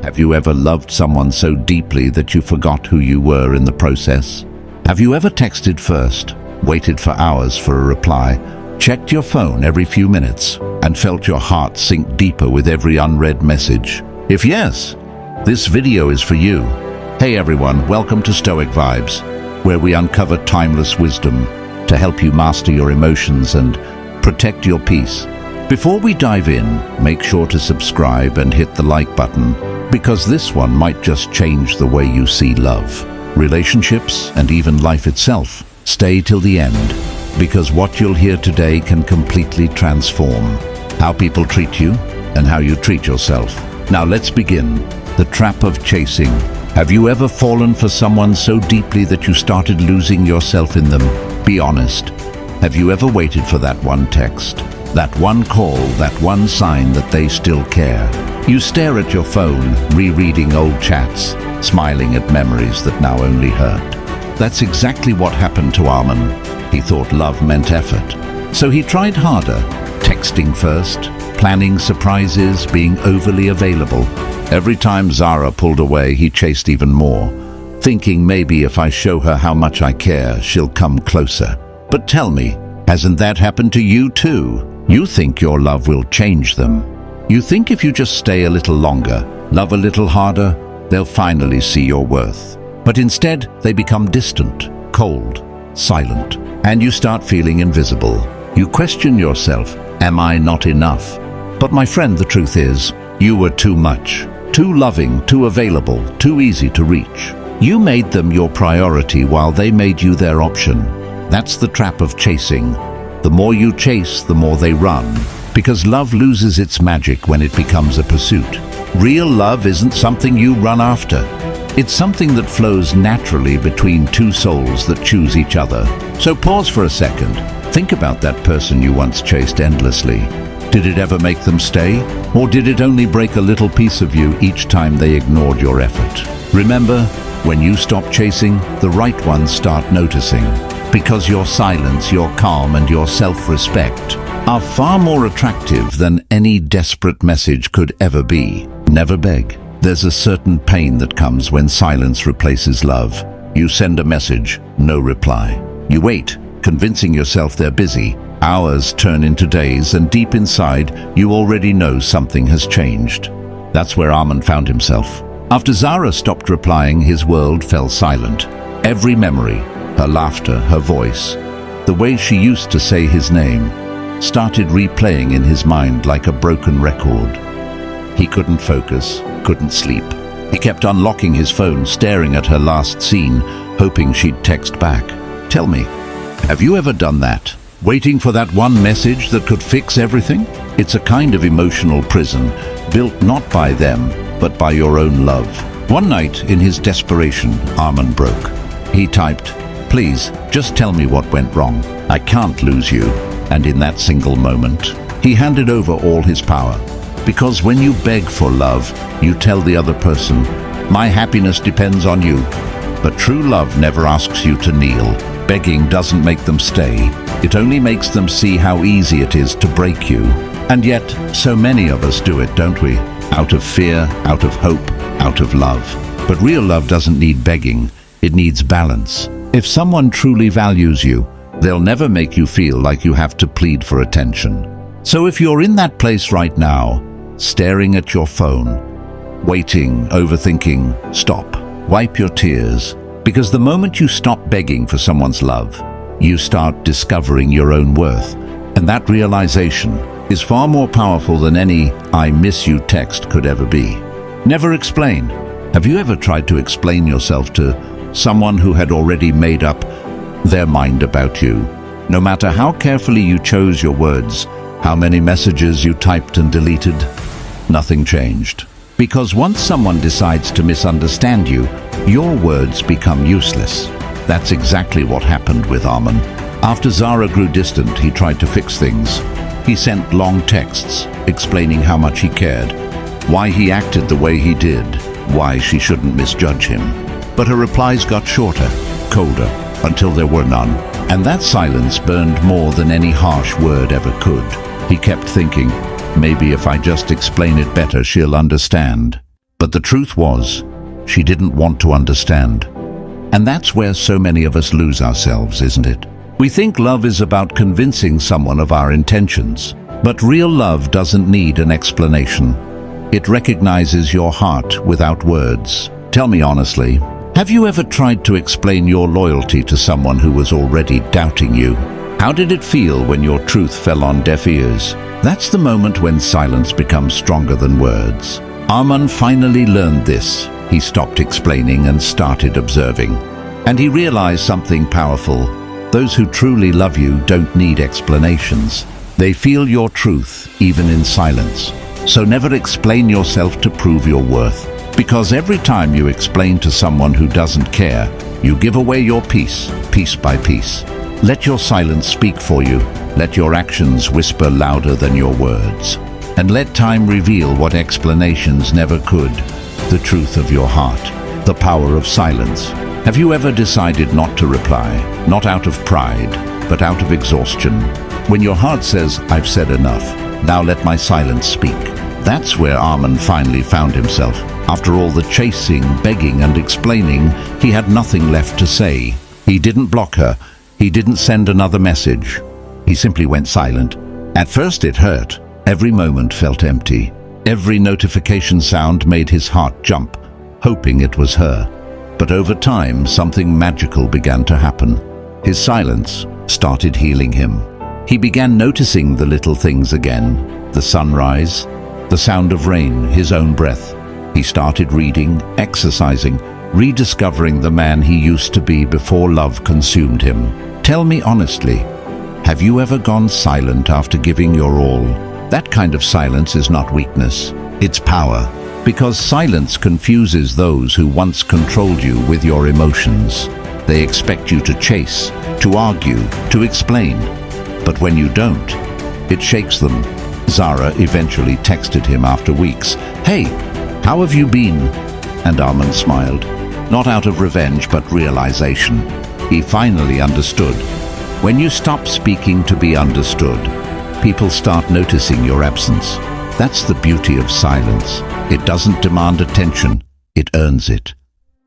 Have you ever loved someone so deeply that you forgot who you were in the process? Have you ever texted first, waited for hours for a reply, checked your phone every few minutes, and felt your heart sink deeper with every unread message? If yes, this video is for you. Hey everyone, welcome to Stoic Vibes, where we uncover timeless wisdom to help you master your emotions and protect your peace. Before we dive in, make sure to subscribe and hit the like button, because this one might just change the way you see love, relationships, and even life itself. Stay till the end, because what you'll hear today can completely transform how people treat you and how you treat yourself. Now let's begin. The trap of chasing. Have you ever fallen for someone so deeply that you started losing yourself in them? Be honest. Have you ever waited for that one text, that one call, that one sign that they still care? You stare at your phone, rereading old chats, smiling at memories that now only hurt. That's exactly what happened to Armin. He thought love meant effort. So he tried harder, texting first, planning surprises, being overly available. Every time Zara pulled away, he chased even more, thinking maybe if I show her how much I care, she'll come closer. But tell me, hasn't that happened to you too? You think your love will change them. You think if you just stay a little longer, love a little harder, they'll finally see your worth. But instead, they become distant, cold, silent, and you start feeling invisible. You question yourself, am I not enough? But my friend, the truth is, you were too much, too loving, too available, too easy to reach. You made them your priority while they made you their option. That's the trap of chasing. The more you chase, the more they run, because love loses its magic when it becomes a pursuit. Real love isn't something you run after. It's something that flows naturally between two souls that choose each other. So pause for a second. Think about that person you once chased endlessly. Did it ever make them stay? Or did it only break a little piece of you each time they ignored your effort? Remember, when you stop chasing, the right ones start noticing. Because your silence, your calm, and your self-respect are far more attractive than any desperate message could ever be. Never beg. There's a certain pain that comes when silence replaces love. You send a message, no reply. You wait, convincing yourself they're busy. Hours turn into days, and deep inside, you already know something has changed. That's where Armin found himself. After Zara stopped replying, his world fell silent. Every memory, her laughter, her voice, the way she used to say his name, started replaying in his mind like a broken record. He couldn't focus, couldn't sleep. He kept unlocking his phone, staring at her last scene, hoping she'd text back. Tell me, have you ever done that? Waiting for that one message that could fix everything? It's a kind of emotional prison, built not by them, but by your own love. One night, in his desperation, Armin broke. He typed, "Please, just tell me what went wrong. I can't lose you." And in that single moment, he handed over all his power. Because when you beg for love, you tell the other person, "My happiness depends on you." But true love never asks you to kneel. Begging doesn't make them stay. It only makes them see how easy it is to break you. And yet, so many of us do it, don't we? Out of fear, out of hope, out of love. But real love doesn't need begging. It needs balance. If someone truly values you, they'll never make you feel like you have to plead for attention. So if you're in that place right now, staring at your phone, waiting, overthinking, stop. Wipe your tears. Because the moment you stop begging for someone's love, you start discovering your own worth. And that realization is far more powerful than any "I miss you" text could ever be. Never explain. Have you ever tried to explain yourself to someone who had already made up their mind about you? No matter how carefully you chose your words, how many messages you typed and deleted, nothing changed. Because once someone decides to misunderstand you, your words become useless. That's exactly what happened with Armin. After Zara grew distant, he tried to fix things. He sent long texts explaining how much he cared, why he acted the way he did, why she shouldn't misjudge him. But her replies got shorter, colder, until there were none. And that silence burned more than any harsh word ever could. He kept thinking, maybe if I just explain it better, she'll understand. But the truth was, she didn't want to understand. And that's where so many of us lose ourselves, isn't it? We think love is about convincing someone of our intentions. But real love doesn't need an explanation. It recognizes your heart without words. Tell me honestly, have you ever tried to explain your loyalty to someone who was already doubting you? How did it feel when your truth fell on deaf ears? That's the moment when silence becomes stronger than words. Arman finally learned this. He stopped explaining and started observing. And he realized something powerful. Those who truly love you don't need explanations. They feel your truth, even in silence. So never explain yourself to prove your worth. Because every time you explain to someone who doesn't care, you give away your peace, piece by piece. Let your silence speak for you. Let your actions whisper louder than your words. And let time reveal what explanations never could. The truth of your heart. The power of silence. Have you ever decided not to reply? Not out of pride, but out of exhaustion. When your heart says, I've said enough, now let my silence speak. That's where Arman finally found himself. After all the chasing, begging and explaining, he had nothing left to say. He didn't block her. He didn't send another message. He simply went silent. At first it hurt. Every moment felt empty. Every notification sound made his heart jump, hoping it was her. But over time, something magical began to happen. His silence started healing him. He began noticing the little things again, the sunrise, the sound of rain, his own breath. He started reading, exercising, rediscovering the man he used to be before love consumed him. Tell me honestly, have you ever gone silent after giving your all? That kind of silence is not weakness, it's power. Because silence confuses those who once controlled you with your emotions. They expect you to chase, to argue, to explain. But when you don't, it shakes them. Zara eventually texted him after weeks. Hey, how have you been? And Arman smiled. Not out of revenge, but realization. He finally understood. When you stop speaking to be understood, people start noticing your absence. That's the beauty of silence. It doesn't demand attention, it earns it.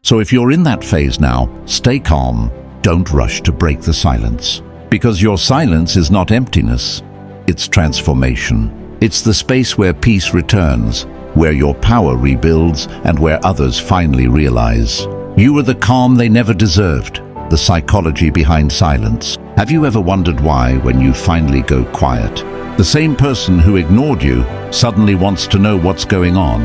So if you're in that phase now, stay calm. Don't rush to break the silence. Because your silence is not emptiness, it's transformation. It's the space where peace returns, where your power rebuilds, and where others finally realize you were the calm they never deserved. The psychology behind silence. Have you ever wondered why, when you finally go quiet, the same person who ignored you suddenly wants to know what's going on?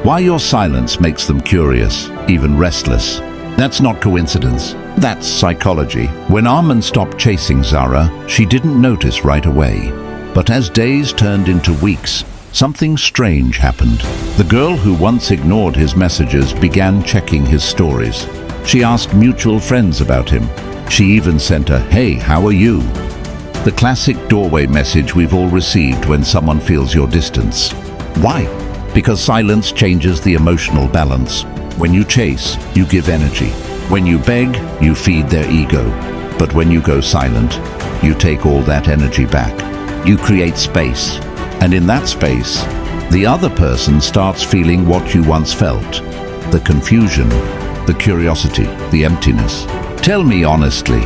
Why your silence makes them curious, even restless? That's not coincidence. That's psychology. When Arman stopped chasing Zara, she didn't notice right away. But as days turned into weeks, something strange happened. The girl who once ignored his messages began checking his stories. She asked mutual friends about him. She even sent a, "Hey, how are you?" The classic doorway message we've all received when someone feels your distance. Why? Because silence changes the emotional balance. When you chase, you give energy. When you beg, you feed their ego. But when you go silent, you take all that energy back. You create space. And in that space, the other person starts feeling what you once felt. The confusion, the curiosity, the emptiness. Tell me honestly,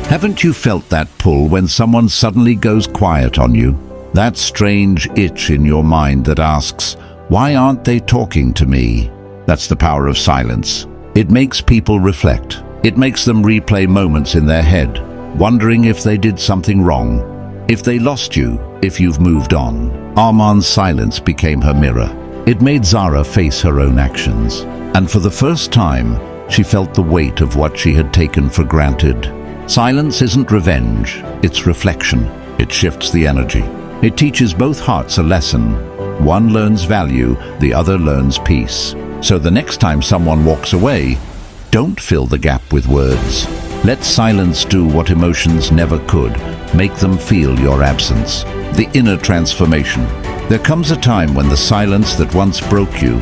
haven't you felt that pull when someone suddenly goes quiet on you? That strange itch in your mind that asks, why aren't they talking to me? That's the power of silence. It makes people reflect. It makes them replay moments in their head, wondering if they did something wrong, if they lost you, if you've moved on. Arman's silence became her mirror. It made Zara face her own actions. And for the first time, she felt the weight of what she had taken for granted. Silence isn't revenge, it's reflection. It shifts the energy. It teaches both hearts a lesson. One learns value, the other learns peace. So the next time someone walks away, don't fill the gap with words. Let silence do what emotions never could. Make them feel your absence. The inner transformation. There comes a time when the silence that once broke you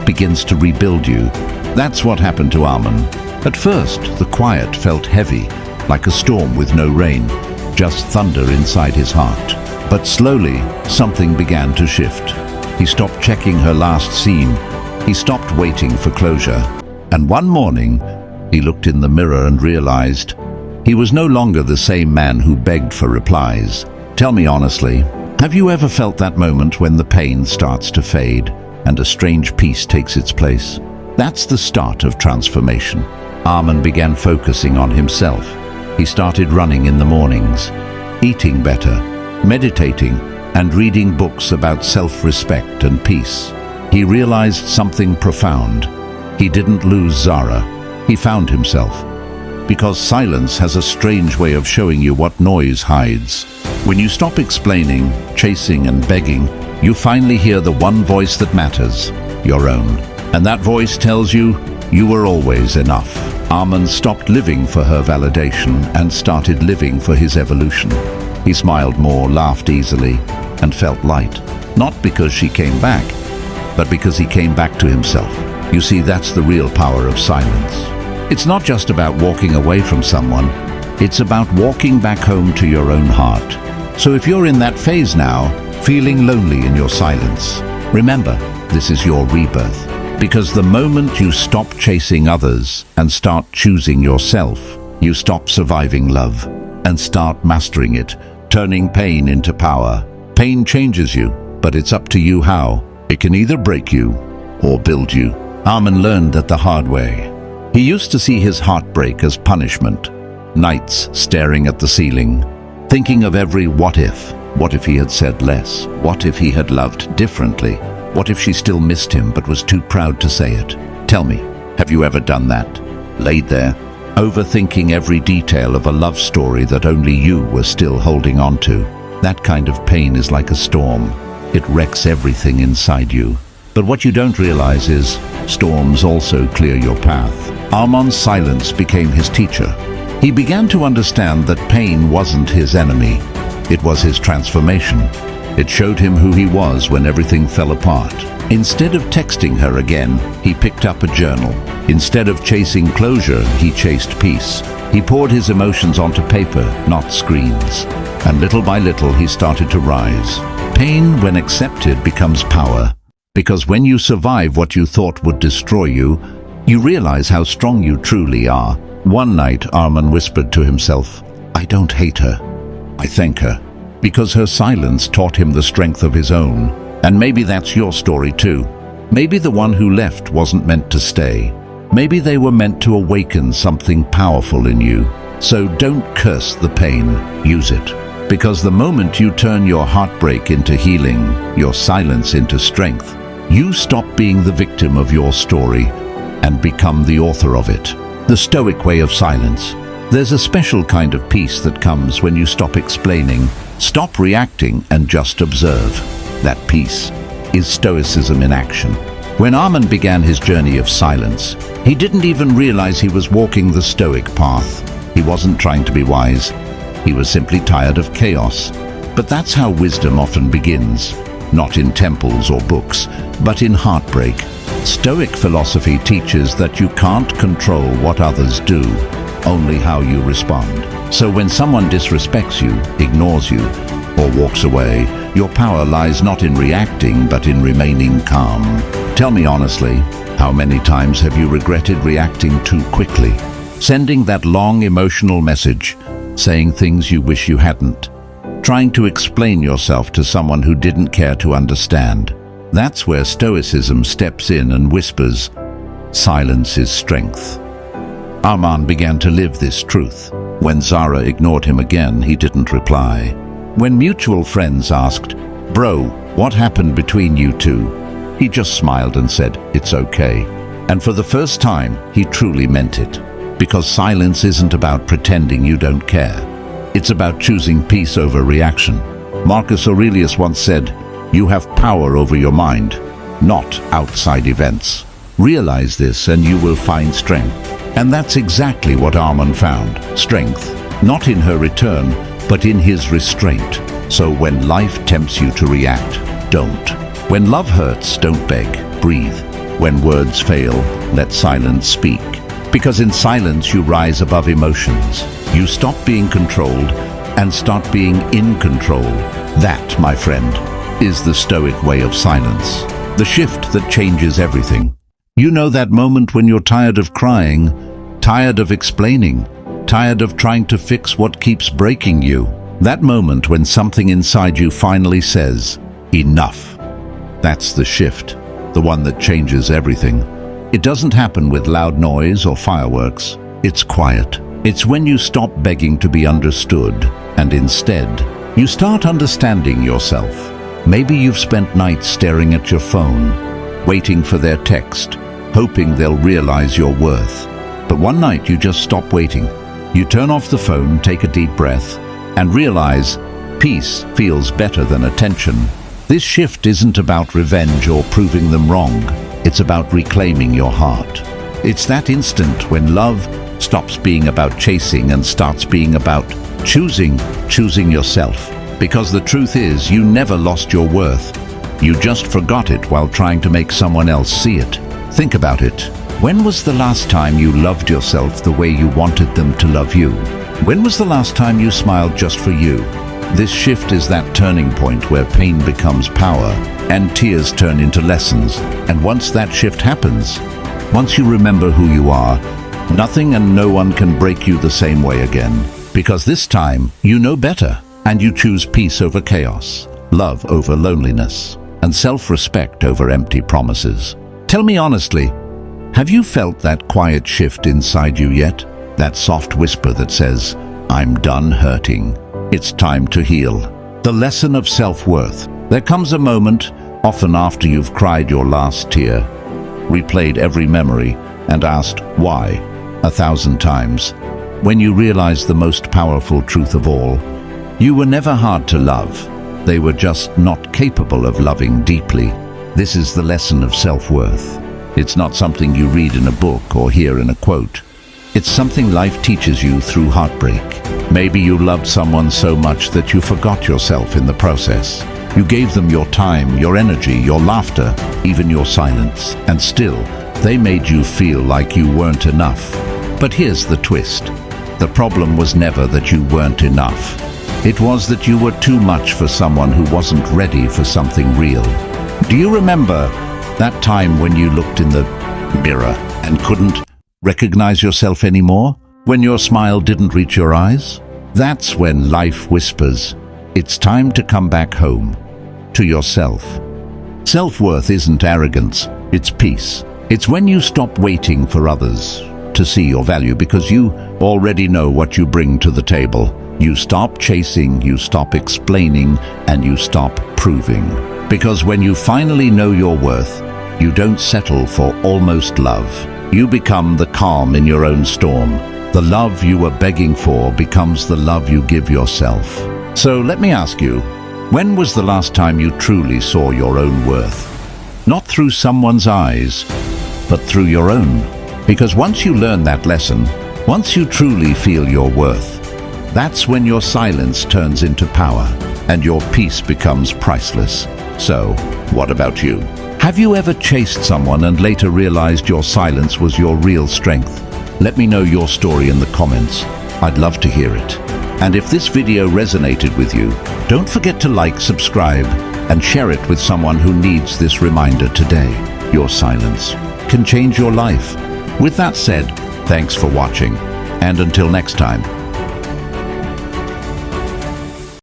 begins to rebuild you. That's what happened to Arman. At first, the quiet felt heavy, like a storm with no rain, just thunder inside his heart. But slowly, something began to shift. He stopped checking her last scene. He stopped waiting for closure. And one morning, he looked in the mirror and realized he was no longer the same man who begged for replies. Tell me honestly, have you ever felt that moment when the pain starts to fade and a strange peace takes its place? That's the start of transformation. Arman began focusing on himself. He started running in the mornings, eating better, meditating, and reading books about self-respect and peace. He realized something profound. He didn't lose Zara. He found himself. Because silence has a strange way of showing you what noise hides. When you stop explaining, chasing, and begging, you finally hear the one voice that matters, your own. And that voice tells you, you were always enough. Arman stopped living for her validation and started living for his evolution. He smiled more, laughed easily, and felt light. Not because she came back, but because he came back to himself. You see, that's the real power of silence. It's not just about walking away from someone, it's about walking back home to your own heart. So if you're in that phase now, feeling lonely in your silence, remember, this is your rebirth. Because the moment you stop chasing others and start choosing yourself, you stop surviving love and start mastering it, turning pain into power. Pain changes you, but it's up to you how. It can either break you or build you. Arman learned that the hard way. He used to see his heartbreak as punishment, nights staring at the ceiling, thinking of every what if. What if he had said less? What if he had loved differently? What if she still missed him but was too proud to say it? Tell me, have you ever done that? Laid there, overthinking every detail of a love story that only you were still holding on to. That kind of pain is like a storm. It wrecks everything inside you. But what you don't realize is, storms also clear your path. Arman's silence became his teacher. He began to understand that pain wasn't his enemy. It was his transformation. It showed him who he was when everything fell apart. Instead of texting her again, he picked up a journal. Instead of chasing closure, he chased peace. He poured his emotions onto paper, not screens. And little by little, he started to rise. Pain, when accepted, becomes power. Because when you survive what you thought would destroy you, you realize how strong you truly are. One night, Arman whispered to himself, I don't hate her. I thank her. Because her silence taught him the strength of his own. And maybe that's your story too. Maybe the one who left wasn't meant to stay. Maybe they were meant to awaken something powerful in you. So don't curse the pain, use it. Because the moment you turn your heartbreak into healing, your silence into strength, you stop being the victim of your story and become the author of it. The Stoic way of silence. There's a special kind of peace that comes when you stop explaining, stop reacting, and just observe. That peace is Stoicism in action. When Arman began his journey of silence, he didn't even realize he was walking the Stoic path. He wasn't trying to be wise. He was simply tired of chaos. But that's how wisdom often begins. Not in temples or books, but in heartbreak. Stoic philosophy teaches that you can't control what others do, only how you respond. So when someone disrespects you, ignores you, or walks away, your power lies not in reacting, but in remaining calm. Tell me honestly, how many times have you regretted reacting too quickly? Sending that long emotional message, saying things you wish you hadn't, trying to explain yourself to someone who didn't care to understand. That's where Stoicism steps in and whispers, silence is strength. Arman began to live this truth. When Zara ignored him again, he didn't reply. When mutual friends asked, "Bro, what happened between you two?" he just smiled and said, "It's okay." And for the first time, he truly meant it. Because silence isn't about pretending you don't care. It's about choosing peace over reaction. Marcus Aurelius once said, "You have power over your mind, not outside events." Realize this and you will find strength. And that's exactly what Arman found. Strength, not in her return, but in his restraint. So when life tempts you to react, don't. When love hurts, don't beg, breathe. When words fail, let silence speak. Because in silence you rise above emotions. You stop being controlled and start being in control. That, my friend, is the Stoic way of silence. The shift that changes everything. You know that moment when you're tired of crying, tired of explaining, tired of trying to fix what keeps breaking you. That moment when something inside you finally says, enough. That's the shift, the one that changes everything. It doesn't happen with loud noise or fireworks. It's quiet. It's when you stop begging to be understood, and instead, you start understanding yourself. Maybe you've spent nights staring at your phone, waiting for their text, hoping they'll realize your worth. But one night you just stop waiting. You turn off the phone, take a deep breath, and realize peace feels better than attention. This shift isn't about revenge or proving them wrong. It's about reclaiming your heart. It's that instant when love stops being about chasing and starts being about choosing yourself. Because the truth is, you never lost your worth. You just forgot it while trying to make someone else see it. Think about it. When was the last time you loved yourself the way you wanted them to love you? When was the last time you smiled just for you? This shift is that turning point where pain becomes power and tears turn into lessons. And once that shift happens, once you remember who you are, nothing and no one can break you the same way again. Because this time, you know better, and you choose peace over chaos, love over loneliness, and self-respect over empty promises. Tell me honestly, have you felt that quiet shift inside you yet? That soft whisper that says, I'm done hurting. It's time to heal. The lesson of self-worth. There comes a moment, often after you've cried your last tear, replayed every memory, and asked why 1,000 times, when you realize the most powerful truth of all. You were never hard to love. They were just not capable of loving deeply. This is the lesson of self-worth. It's not something you read in a book or hear in a quote. It's something life teaches you through heartbreak. Maybe you loved someone so much that you forgot yourself in the process. You gave them your time, your energy, your laughter, even your silence. And still, they made you feel like you weren't enough. But here's the twist. The problem was never that you weren't enough. It was that you were too much for someone who wasn't ready for something real. Do you remember that time when you looked in the mirror and couldn't recognize yourself anymore? When your smile didn't reach your eyes? That's when life whispers, it's time to come back home, to yourself. Self-worth isn't arrogance, it's peace. It's when you stop waiting for others to see your value because you already know what you bring to the table. You stop chasing, you stop explaining, and you stop proving. Because when you finally know your worth, you don't settle for almost love. You become the calm in your own storm. The love you were begging for becomes the love you give yourself. So let me ask you, when was the last time you truly saw your own worth? Not through someone's eyes, but through your own. Because once you learn that lesson, once you truly feel your worth, that's when your silence turns into power and your peace becomes priceless. So, what about you? Have you ever chased someone and later realized your silence was your real strength? Let me know your story in the comments. I'd love to hear it. And if this video resonated with you, don't forget to like, subscribe, and share it with someone who needs this reminder today. Your silence can change your life. With that said, thanks for watching. And until next time,